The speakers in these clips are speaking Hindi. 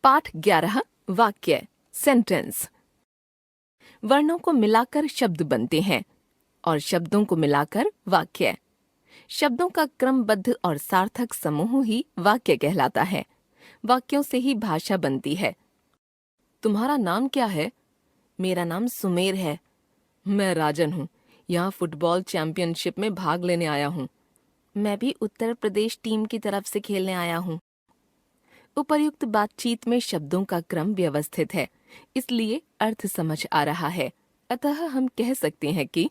पाठ 11 वाक्य सेंटेंस। वर्णों को मिलाकर शब्द बनते हैं और शब्दों को मिलाकर वाक्य। शब्दों का क्रमबद्ध और सार्थक समूह ही वाक्य कहलाता है। वाक्यों से ही भाषा बनती है। तुम्हारा नाम क्या है? मेरा नाम सुमेर है। मैं राजन हूँ। यहाँ फुटबॉल चैंपियनशिप में भाग लेने आया हूँ। मैं भी उत्तर प्रदेश टीम की तरफ से खेलने आया हूँ। उपर्युक्त बातचीत में शब्दों का क्रम व्यवस्थित है, इसलिए अर्थ समझ आ रहा है। अतः हम कह सकते हैं कि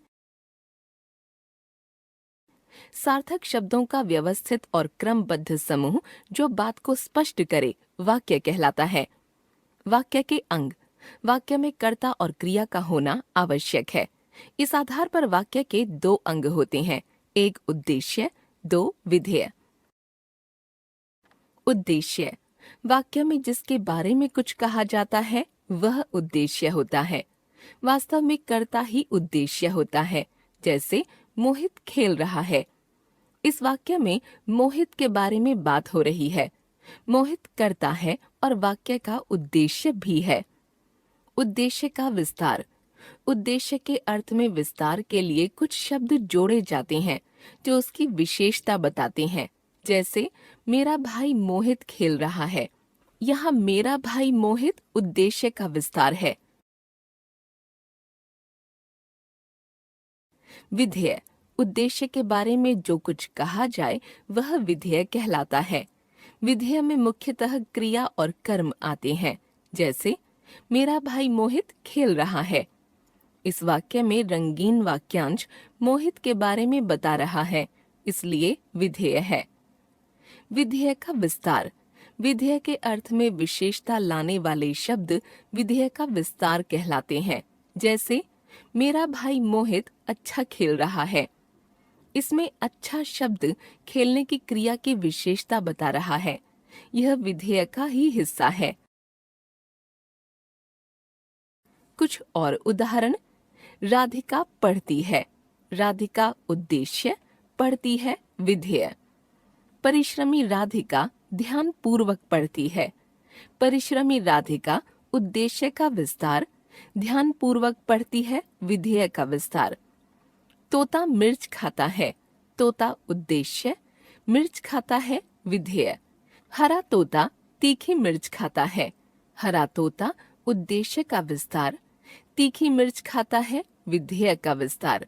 सार्थक शब्दों का व्यवस्थित और क्रमबद्ध समूह जो बात को स्पष्ट करे वाक्य कहलाता है। वाक्य के अंग। वाक्य में कर्ता और क्रिया का होना आवश्यक है। इस आधार पर वाक्य के 2 अंग होते हैं, एक उद्देश्य, 2 विधेय। उद्देश्य वाक्य में जिसके बारे में कुछ कहा जाता है वह उद्देश्य होता है। वास्तव में कर्ता ही उद्देश्य होता है। जैसे मोहित खेल रहा है। इस वाक्य में मोहित के बारे में बात हो रही है। मोहित कर्ता है और वाक्य का उद्देश्य भी है। उद्देश्य का विस्तार। उद्देश्य के अर्थ में विस्तार के लिए कुछ शब्द जोड़े जाते हैं जो उसकी विशेषता बताते हैं। जैसे मेरा भाई मोहित खेल रहा है। यहाँ मेरा भाई मोहित उद्देश्य का विस्तार है। विधेय। उद्देश्य के बारे में जो कुछ कहा जाए वह विधेय कहलाता है। विधेय में मुख्यतः क्रिया और कर्म आते हैं। जैसे मेरा भाई मोहित खेल रहा है। इस वाक्य में रंगीन वाक्यांश मोहित के बारे में बता रहा है, इसलिए विधेय है। विधेय का विस्तार। विधेय के अर्थ में विशेषता लाने वाले शब्द विधेय का विस्तार कहलाते हैं। जैसे मेरा भाई मोहित अच्छा खेल रहा है। इसमें अच्छा शब्द खेलने की क्रिया की विशेषता बता रहा है। यह विधेय का ही हिस्सा है। कुछ और उदाहरण। राधिका पढ़ती है। राधिका उद्देश्य, पढ़ती है विधेय। परिश्रमी राधिका ध्यान पूर्वक पढ़ती है। परिश्रमी राधिका उद्देश्य का विस्तार, ध्यान पूर्वक पढ़ती है विधेय का विस्तार। तोता मिर्च खाता है। तोता उद्देश्य, मिर्च खाता है विधेय। हरा तोता तीखी मिर्च खाता है। हरा तोता उद्देश्य का विस्तार, तीखी मिर्च खाता है विधेय का विस्तार।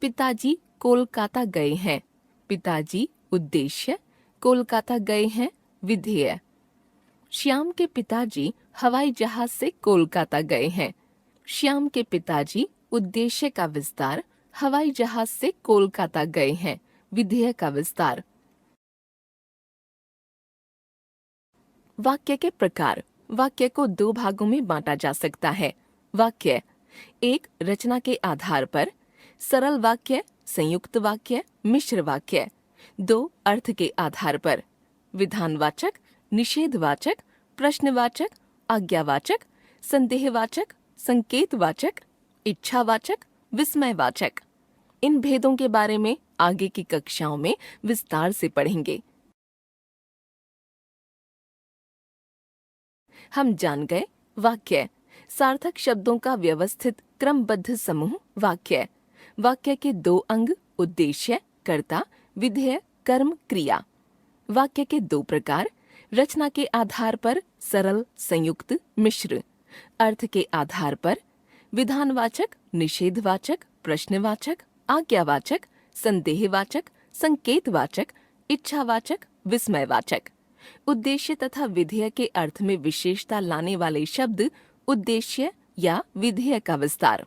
पिताजी कोलकाता गए हैं। पिताजी उद्देश्य, कोलकाता गए हैं विधेय। श्याम के पिताजी हवाई जहाज से कोलकाता गए हैं। श्याम के पिताजी उद्देश्य का विस्तार, हवाई जहाज से कोलकाता गए हैं विधेय का विस्तार। वाक्य के प्रकार। वाक्य को 2 भागों में बांटा जा सकता है। वाक्य 1 रचना के आधार पर, सरल वाक्य, संयुक्त वाक्य, मिश्र वाक्य। 2 अर्थ के आधार पर, विधानवाचक, निषेधवाचक, प्रश्नवाचक, आज्ञावाचक, संदेहवाचक, संकेतवाचक, इच्छावाचक, विस्मयवाचक। इन भेदों के बारे में आगे की कक्षाओं में विस्तार से पढ़ेंगे। हम जान गए वाक्य, सार्थक शब्दों का व्यवस्थित क्रमबद्ध समूह वाक्य। वाक्य के 2 अंग, उद्देश्य, कर्ता, विधेय, कर्म, क्रिया। वाक्य के 2 प्रकार, रचना के आधार पर सरल, संयुक्त, मिश्र। अर्थ के आधार पर, विधानवाचक, निषेधवाचक, प्रश्नवाचक, आज्ञावाचक, संदेहवाचक, संकेतवाचक, इच्छावाचक, विस्मयवाचक। उद्देश्य तथा विधेय के अर्थ में विशेषता लाने वाले शब्द उद्देश्य या विधेय का विस्तार।